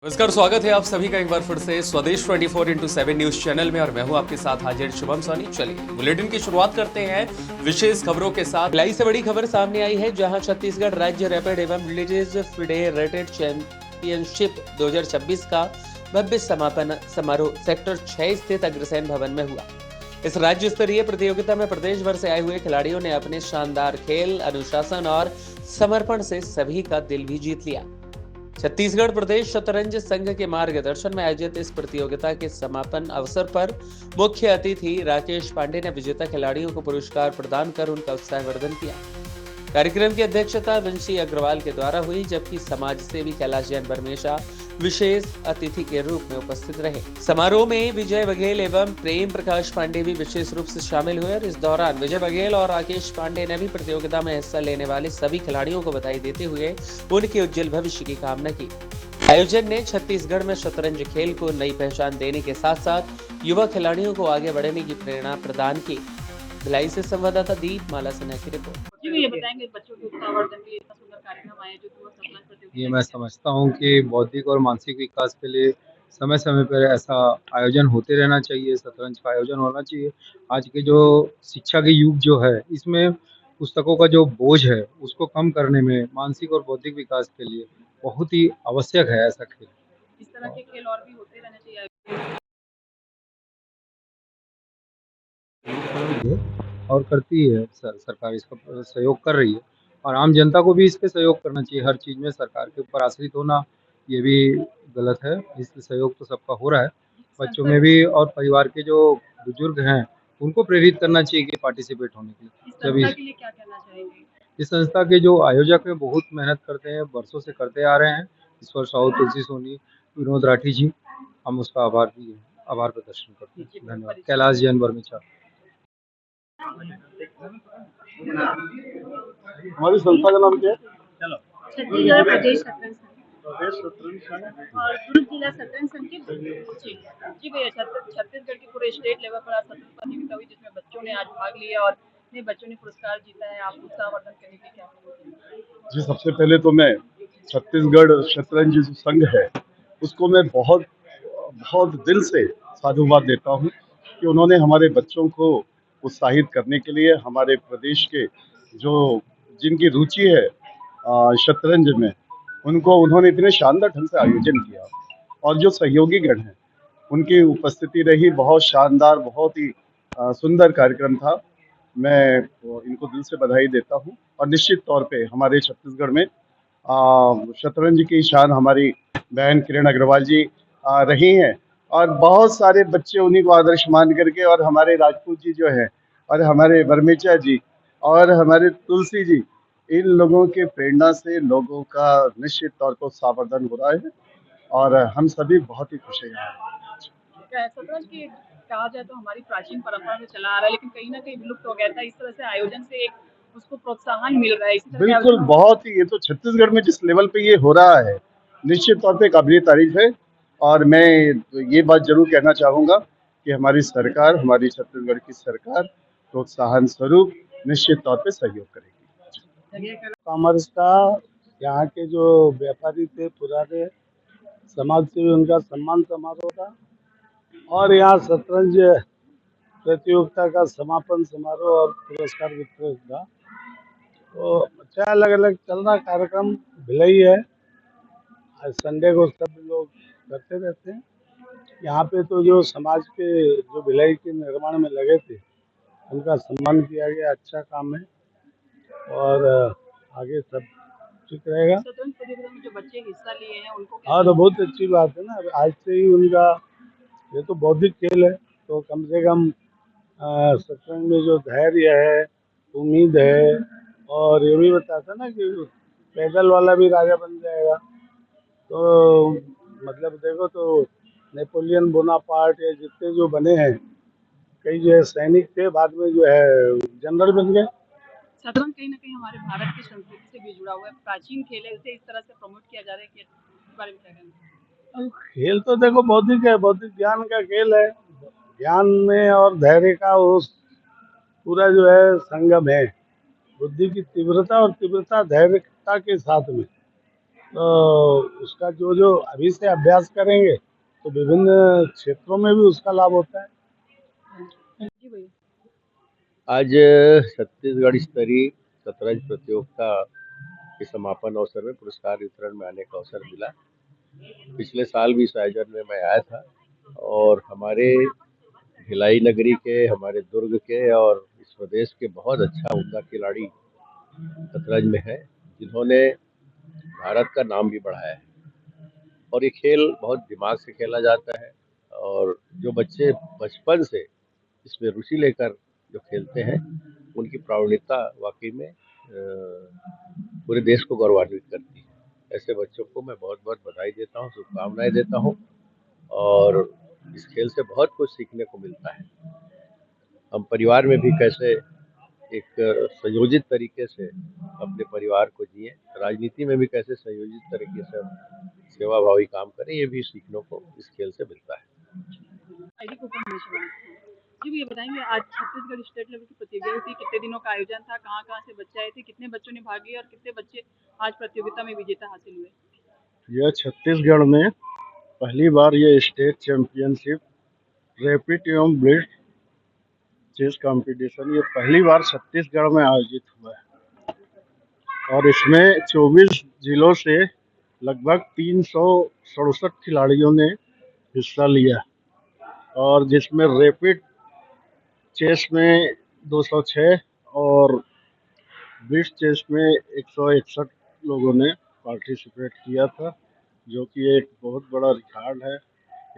नमस्कार, स्वागत है आप सभी का एक बार फिर से स्वदेश 24x7 न्यूज चैनल में और मैं हूं आपके साथ हाजिर शुभम सोनी। चलिए बुलेटिन की शुरुआत करते हैं विशेष खबरों के साथ। भिलाई से बड़ी खबर सामने आई है, जहां छत्तीसगढ़ राज्य रैपिड एवं विलेजेस फेडरेटेड चैंपियनशिप 2026 का भव्य समापन समारोह सेक्टर 6 स्थित अग्रसेन भवन में हुआ। इस राज्य स्तरीय प्रतियोगिता में प्रदेश भर से आए हुए खिलाड़ियों ने अपने शानदार खेल, अनुशासन और समर्पण से सभी का दिल भी जीत लिया। छत्तीसगढ़ प्रदेश शतरंज संघ के मार्गदर्शन में आयोजित इस प्रतियोगिता के समापन अवसर पर मुख्य अतिथि राकेश पांडे ने विजेता खिलाड़ियों को पुरस्कार प्रदान कर उनका उत्साहवर्धन किया। कार्यक्रम की अध्यक्षता वंशी अग्रवाल के द्वारा हुई, जबकि समाज सेवी कैलाश जैन बरमेशा विशेष अतिथि के रूप में उपस्थित रहे। समारोह में विजय बघेल एवं प्रेम प्रकाश पांडे भी विशेष रूप से शामिल हुए और इस दौरान विजय बघेल और राकेश पांडे ने भी प्रतियोगिता में हिस्सा लेने वाले सभी खिलाड़ियों को बधाई देते हुए उनके उज्जवल भविष्य की कामना की। आयोजन ने छत्तीसगढ़ में शतरंज खेल को नई पहचान देने के साथ साथ युवा खिलाड़ियों को आगे बढ़ने की प्रेरणा प्रदान की। भिलाई से संवाददाता दीप माला सिन्हा की रिपोर्ट। जी, ये बताएंगे बच्चों के उत्साहवर्धन के लिए इतना सुंदर कार्यक्रम आयोजित हुआ शतरंज प्रतियोगिता। ये मैं समझता हूँ कि बौद्धिक और मानसिक विकास के लिए समय समय पर ऐसा आयोजन होते रहना चाहिए, शतरंज का आयोजन होना चाहिए। आज के जो शिक्षा के युग जो है, इसमें पुस्तकों का जो बोझ है उसको कम करने में मानसिक और बौद्धिक विकास के लिए बहुत ही आवश्यक है ऐसा खेल। इस तरह के खेल और भी होते रहने चाहिए। और करती है सरकार इसका सहयोग कर रही है और आम जनता को भी इस पे सहयोग करना चाहिए। हर चीज़ में सरकार के ऊपर आश्रित होना ये भी गलत है, इसलिए सहयोग तो सबका हो रहा है। बच्चों में भी और परिवार के जो बुजुर्ग हैं उनको प्रेरित करना चाहिए कि पार्टिसिपेट होने के लिए। इस संस्था के लिए क्या कहना चाहेंगे? इस संस्था के जो आयोजक हैं बहुत मेहनत करते हैं, वर्षों से करते आ रहे हैं। इस वर्ष साहू तुलसी सोनी, विनोद राठी जी, हम उसका आभार प्रदर्शन करते हैं। धन्यवाद। कैलाश जैन बर्मिचा। हमारी संस्था का नाम क्या है? छत्तीसगढ़ प्रदेश शतरंज संघ और दुर्ग जिला शतरंज संघ के जी भैया, छत्तीसगढ़ के पूरे स्टेट लेवल पर आज शतरंज प्रतियोगिता हुई, जिसमें बच्चों ने आज भाग लिया और बच्चों ने पुरस्कार जीता है। आप उत्साहवर्धन करने के क्या कहेंगे? जी, सबसे पहले तो मैं छत्तीसगढ़ शतरंज जो संघ है उसको मैं बहुत बहुत दिल से साधुवाद देता हूँ कि उन्होंने हमारे बच्चों को उत्साहित करने के लिए हमारे प्रदेश के जो जिनकी रुचि है शतरंज में, उनको उन्होंने इतने शानदार ढंग से आयोजन किया और जो सहयोगी गण हैं उनकी उपस्थिति रही बहुत शानदार, बहुत ही सुंदर कार्यक्रम था। मैं इनको दिल से बधाई देता हूँ और निश्चित तौर पे हमारे छत्तीसगढ़ में शतरंज की शान हमारी बहन किरण अग्रवाल जी रही हैं और बहुत सारे बच्चे उन्हीं को आदर्श मान करके, और हमारे राजपूत जी जो है और हमारे बर्मेचा जी और हमारे तुलसी जी, इन लोगों के प्रेरणा से लोगों का निश्चित तौर पर उत्साहवर्धन हो रहा है और हम सभी बहुत ही खुश हैं। शतरंज की कहा जाए तो हमारी प्राचीन परंपरा से चला आ रहा है, लेकिन कहीं ना कहीं विलुप्त हो गया था। इस तरह से आयोजन से एक उसको प्रोत्साहन मिल रहा है। इसी तरह बिल्कुल, बहुत ही, ये तो छत्तीसगढ़ में जिस लेवल पे ये हो रहा है निश्चित तौर पे काबिल तारीफ है और मैं ये बात जरूर कहना चाहूँगा कि हमारी सरकार, हमारी छत्तीसगढ़ की सरकार प्रोत्साहन स्वरूप निश्चित तौर पे सहयोग करेगी। कॉमर्स का यहाँ के जो व्यापारी थे पुराने समाज सेवी, उनका सम्मान समारोह था और यहाँ शतरंज प्रतियोगिता का समापन समारोह और पुरस्कार वितरण था। तो अच्छा, अलग अलग चल रहा कार्यक्रम। भिलाई है, आज संडे को सब लोग करते रहते हैं। यहाँ पे तो जो समाज के जो भिलाई के निर्माण में लगे थे उनका सम्मान किया गया। अच्छा काम है और आगे सब ठीक रहेगा। शतरंज प्रतियोगिता में जो बच्चे हिस्सा लिए हैं उनको हाँ, तो बहुत अच्छी बात है ना। आज से ही उनका, ये तो बौद्धिक खेल है, तो कम से कम शतरंज में जो धैर्य है, उम्मीद है, और ये भी बताता ना कि पैदल वाला भी राजा बन जाएगा। तो मतलब देखो तो नेपोलियन बोनापार्ट या जितने जो बने हैं, कई जो है सैनिक थे, बाद में जो है जनरल बन गए। शतरंज कहीं ना कहीं हमारे भारत की संस्कृति से भी जुड़ा हुआ है, प्राचीन खेल है, उसे इस तरह से प्रमोट किया जा रहा है कि इस बारे में क्या कहना है? खेल तो देखो बौद्धिक है, बौद्धिक ज्ञान का खेल है। ज्ञान में और धैर्य का वो पूरा जो है संगम है। बुद्धि की तीव्रता और तीव्रता धैर्यता के साथ में, तो उसका जो जो अभी से अभ्यास करेंगे तो विभिन्न क्षेत्रों में भी उसका लाभ होता है। जी भैया। आज छत्तीसगढ़ स्तरीय शतरंज प्रतियोगिता के समापन अवसर में पुरस्कार वितरण में आने का अवसर मिला। पिछले साल भी इस आयोजन में मैं आया था और हमारे भिलाई नगरी के, हमारे दुर्ग के और इस प्रदेश के बहुत अच्छा उम्दा खिलाड़ी शतरंज में है, जिन्होंने भारत का नाम भी बढ़ाया है। और ये खेल बहुत दिमाग से खेला जाता है और जो बच्चे बचपन से इसमें रुचि लेकर जो खेलते हैं, उनकी प्रावीण्यता वाकई में पूरे देश को गौरवान्वित करती है। ऐसे बच्चों को मैं बहुत बहुत बधाई देता हूँ, शुभकामनाएं देता हूँ और इस खेल से बहुत कुछ सीखने को मिलता है। हम परिवार में भी कैसे एक संयोजित तरीके से अपने परिवार को जिए, राजनीति में भी कैसे संयोजित तरीके से हम सेवाभावी काम करें, ये भी सीखने को इस खेल से मिलता है। आईडी को ऊपर हमेशा बनाते हैं। जी भैया बताएंगे, आज छत्तीसगढ़ स्टेट लेवल की प्रतियोगिता थी, कितने दिनों का आयोजन था, कहाँ कहाँ से बच्चे आए थे, कितने बच्चों ने भाग लिया और कितने बच्चे आज प्रतियोगिता में विजेता हासिल हुए? यह छत्तीसगढ़ में पहली बार ये स्टेट चैंपियनशिप रैपिड एवं ब्लिट्ज चेस कंपटीशन ये पहली बार छत्तीसगढ़ में आयोजित हुआ है और इसमें 24 जिलों से लगभग 367 खिलाड़ियों ने हिस्सा लिया और जिसमें रैपिड चेस में 206 और ब्लिट्ज चेस में 161 लोगों ने पार्टिसिपेट किया था, जो कि एक बहुत बड़ा रिकॉर्ड है।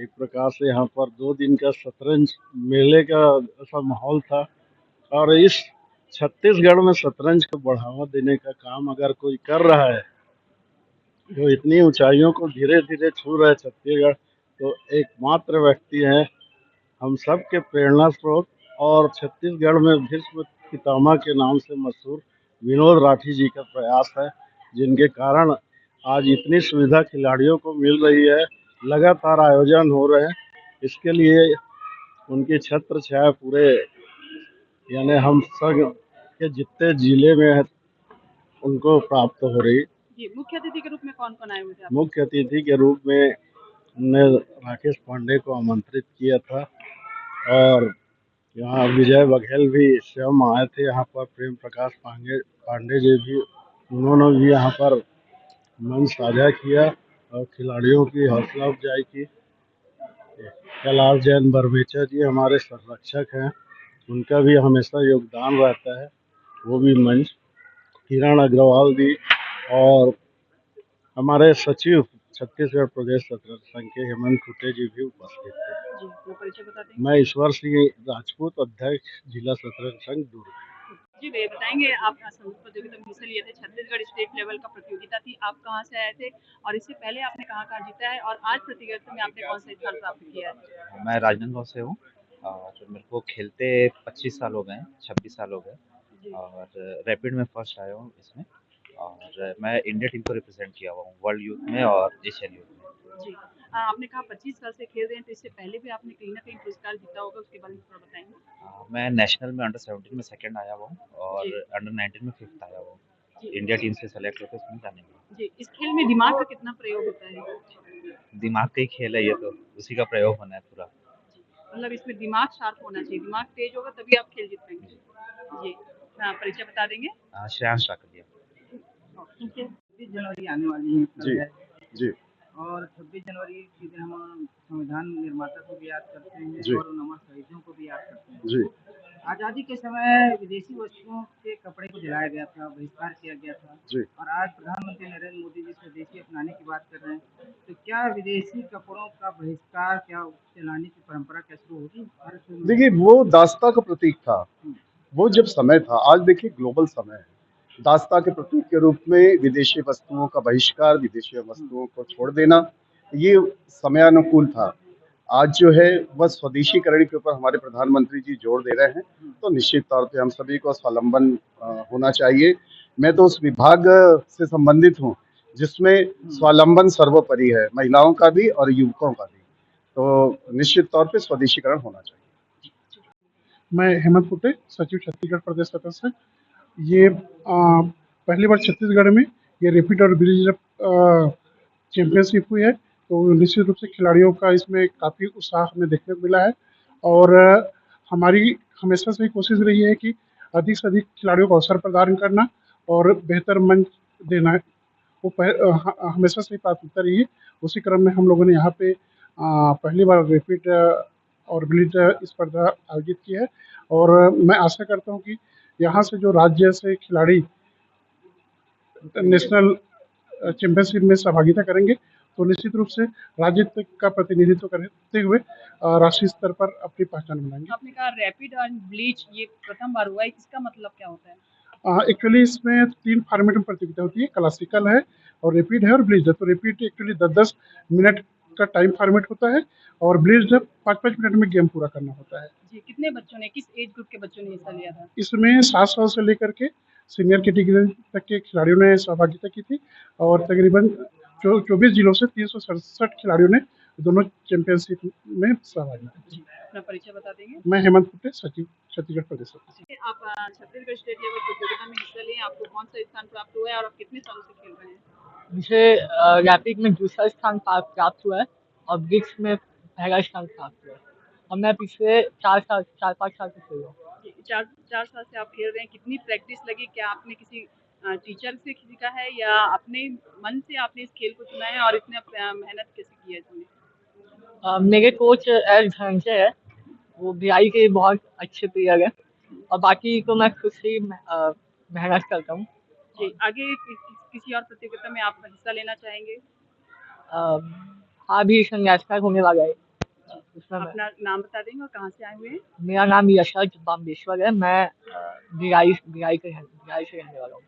एक प्रकार से यहाँ पर 2 दिन का शतरंज मेले का ऐसा माहौल था और इस छत्तीसगढ़ में शतरंज को बढ़ावा देने का काम अगर कोई कर रहा है, जो इतनी ऊंचाइयों को धीरे धीरे छू रहा है छत्तीसगढ़, तो एकमात्र व्यक्ति हैं हम सब के प्रेरणा स्रोत और छत्तीसगढ़ में विश्व पितामह के नाम से मशहूर विनोद राठी जी का प्रयास है, जिनके कारण आज इतनी सुविधा खिलाड़ियों को मिल रही है, लगातार आयोजन हो रहे हैं। इसके लिए उनकी छत्र छाया पूरे यानी हम सब के जितने जिले में है उनको प्राप्त हो रही। जी, मुख्य अतिथि के रूप में कौन कौन आए हुए थे? मुख्य अतिथि के रूप में हमने राकेश पांडे को आमंत्रित किया था और यहाँ विजय बघेल भी स्वयं आए थे। यहाँ पर प्रेम प्रकाश पांडे जी भी, उन्होंने भी यहाँ पर मंच साझा किया और खिलाड़ियों की हौसला अफजाई की। कैलाश जैन बरमेचा जी हमारे संरक्षक हैं, उनका भी हमेशा योगदान रहता है, वो भी मंच। किरण अग्रवाल भी और हमारे सचिव छत्तीसगढ़ प्रदेश शतरंज संघ के हेमंत खुटे जी भी उपस्थित थे। जी, वो परिचय बता देंगे? मैं ईश्वर सिंह राजपूत, अध्यक्ष जिला शतरंज संघ दुर्ग। जी भैया बताएंगे, आप संयुक्त प्रतियोगिता में हिस्सा लिए थे, छत्तीसगढ़ स्टेट लेवल का प्रतियोगिता थी, आप कहाँ से आए थे और इससे पहले आपने कहाँ कहाँ जीता है और आज प्रतियोगिता में आपने कौन सा स्थान प्राप्त किया है? मैं राजनांदगांव से हूँ और मेरे को खेलते 25 साल हो गए हैं, 26 साल हो गए और रैपिड में फर्स्ट आया हूँ इसमें और मैं इंडिया टीम को रिप्रेजेंट किया हुआ हूँ वर्ल्ड यूथ में और एशियन यूथ में। जी, आपने कहा 25 साल से खेल रहे हैं, तो इससे पहले भी आपने कहीं ना कहीं पुरस्कार जीता होगा, उसके बारे में थोड़ा बताएंगे? मैं नेशनल में अंडर 17 में सेकंड आया हुआ हूँ और जी। अंडर 19 में फिफ्थ आया हुआ हूँ। जी। इंडिया टीम से सेलेक्ट होकर उसमें जाने के जी, इस खेल में दिमाग का कितना प्रयोग होता है? लिए दिमाग का ही खेल है ये, तो उसी का प्रयोग होना है पूरा। मतलब इसमें दिमाग शार्प होना चाहिए, दिमाग तेज होगा तभी आप खेल जीत पाएंगे। जी, परिचय बता देंगे? श्रेयांश टाकलिया। ठीक है। 26 जनवरी आने वाली है जी जी और 26 जनवरी के दिन हम संविधान निर्माता को भी याद करते हैं जी। और उन अमर शहीदों को भी याद करते हैं। जी आज़ादी के समय विदेशी वस्तुओं के कपड़े को जलाया गया था, बहिष्कार किया गया था जी। और आज प्रधानमंत्री नरेंद्र मोदी जी स्वदेशी अपनाने की बात कर रहे हैं, तो क्या विदेशी कपड़ों का बहिष्कार क्या चलाने की परंपरा क्या शुरू होगी भारत में? देखिए, वो दास्ता का प्रतीक था, वो जब समय था। आज देखिए ग्लोबल समय है, दास्ता के प्रतीक के रूप में विदेशी वस्तुओं का बहिष्कार, विदेशी वस्तुओं को छोड़ देना, ये समयानुकूल था। आज जो है वह स्वदेशीकरण के ऊपर हमारे प्रधानमंत्री जी जोर दे रहे हैं, तो निश्चित तौर पे हम सभी को स्वावलंबन होना चाहिए। मैं तो उस विभाग से संबंधित हूँ जिसमें स्वावलंबन सर्वोपरि है, महिलाओं का भी और युवकों का भी, तो निश्चित तौर पे स्वदेशीकरण होना चाहिए। मैं हेमंत कुटे, सचिव छत्तीसगढ़ प्रदेश शतरंज संघ। ये पहली बार छत्तीसगढ़ में ये रैपिड और ब्रिज चैम्पियनशिप हुई है, तो निश्चित रूप से खिलाड़ियों का इसमें काफ़ी उत्साह हमें देखने को मिला है। और हमारी हमेशा से ही कोशिश रही है कि अधिक से अधिक खिलाड़ियों को अवसर प्रदान करना और बेहतर मंच देना है। वो हमेशा से ही प्राथमिकता रही है। उसी क्रम में हम लोगों ने यहाँ पे पहली बार रैपिड और ब्लिट्ज स्पर्धा आयोजित की है। और मैं आशा करता हूँ कि यहाँ से जो राज्य से खिलाड़ी नेशनल चैंपियनशिप में सहभागिता करेंगे, तो निश्चित रूप से राज्य तक का प्रतिनिधित्व करते हुए राष्ट्रीय स्तर पर अपनी पहचान बनाएंगे। आपने कहा रैपिड और ब्लीच ये प्रथम बार हुआ है, इसका मतलब क्या होता है? एक्चुअली इसमें 3 फॉर्मेट में प्रतियोगिता होती है, क्लासिकल है और रैपिड है और ब्लिट्ज है। तो रैपिड एक्चुअली 10-10 मिनट का टाइम फॉर्मेट होता है और ब्लिट्ज 5-5 मिनट में गेम पूरा करना होता है। जी, कितने बच्चों ने, किस एज ग्रुप के बच्चों ने हिस्सा लिया था? इसमें 7 साल से लेकर के सीनियर कैटेगरी तक के खिलाड़ियों ने सहभागिता की थी और तकरीबन 24 जिलों से 367 खिलाड़ियों ने दोनों चैंपियनशिप में सहभागिता की। जी, अपना परिचय बता देंगे? मैं हेमंत कुट्टे, सचिव छत्तीसगढ़ प्रदेश समिति। आप छत्तीसगढ़ स्टेट लेवल प्रतियोगिता में हिस्सा लिए, आपको कौन सा स्थान प्राप्त हुआ है और आप कितने सालों से खेल रहे हैं? मुझे रैपिड में दूसरा स्थान प्राप्त हुआ है और ब्रिक्स में पहला स्थान प्राप्त हुआ है और मैं पिछले 4-5 साल से खेल रहा हूँ। जी, चार साल से आप खेल रहे हैं, कितनी प्रैक्टिस लगी? क्या आपने किसी टीचर से सीखा है या अपने मन से आपने इस खेल को चुना है और इतने मेहनत कैसे की है इसमें? मेरे कोच एस धनंजय है, वो भिलाई के बहुत अच्छे प्लेयर है और बाकी तो मैं खुद से ही मेहनत करता हूँ। जी, आगे किसी और प्रतियोगिता में आप हिस्सा लेना चाहेंगे? हाँ, अभी नेशनल होने वाला है उसमें अपना नाम बता देंगे और कहाँ से आए हुए हैं? मेरा नाम यशराज बाम्बेश्वर है। मैं भिलाई से रहने वाला हूँ।